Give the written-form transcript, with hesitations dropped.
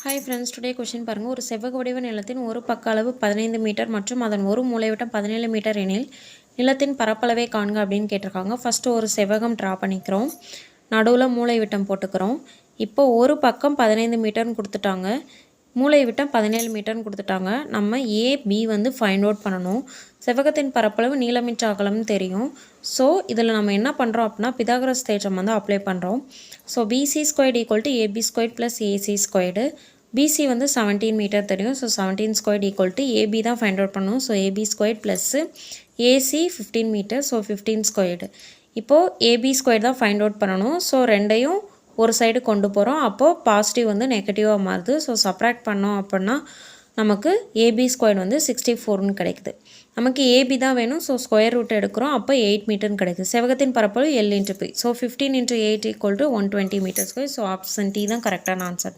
Hi friends, today question பாருங்கள். ஒரு செவ்வக வடிவ நிலத்தின் ஒரு பக்க அளவு 15 மீட்டர் மற்றும் அதன் ஒரு மூலைவிட்டம் 17 மீட்டர் எனில் நிலத்தின் பரப்பளவை காண்க அப்படின்னு கேட்டிருக்காங்க. ஃபஸ்ட்டு ஒரு செவ்வகம் ட்ரா பண்ணிக்கிறோம். நடுவில் மூலைவிட்டம் போட்டுக்கிறோம். இப்போ ஒரு பக்கம் 15 மீட்டர்னு கொடுத்துட்டாங்க, மூலைவிட்டம் 17 மீட்டர்னு கொடுத்துட்டாங்க. நம்ம ஏபி வந்து ஃபைண்ட் அவுட் பண்ணணும். செவ்வகத்தின் பரப்பளவு நீளமீட்டர் அகலம்னு தெரியும். ஸோ இதில் நம்ம என்ன பண்ணுறோம் அப்படின்னா பிதாகரஸ் தேற்றம் வந்து அப்ளை பண்ணுறோம். So BC squared equal to AB squared plus AC squared. BC வந்து 17 மீட்டர் தெரியும். So 17 squared equal to AB தான் ஃபைண்ட் அவுட் பண்ணணும். So AB squared plus AC 15 metre. So 15 squared. இப்போது ஏபி ஸ்கொயர் தான் find out பண்ணணும். So ரெண்டையும் ஒரு side கொண்டு போகிறோம். அப்போது பாசிட்டிவ் வந்து நெகட்டிவாக மாறுது. ஸோ சப்ராக்ட் பண்ணோம் அப்படின்னா நமக்கு ஏபி ஸ்கொயர் வந்து 64ன்னு கிடைக்குது. நமக்கு ஏபி தான் வேணும். ஸோ ஸ்கொயர் ரூட் எடுக்கிறோம். அப்போ 8 மீட்டர்னு கிடைக்குது. செவ்வகத்தின் பரப்பளவு L × P. So 15 × 8 = 120 metre square. So option D தான் கரெக்டான ஆன்சர்.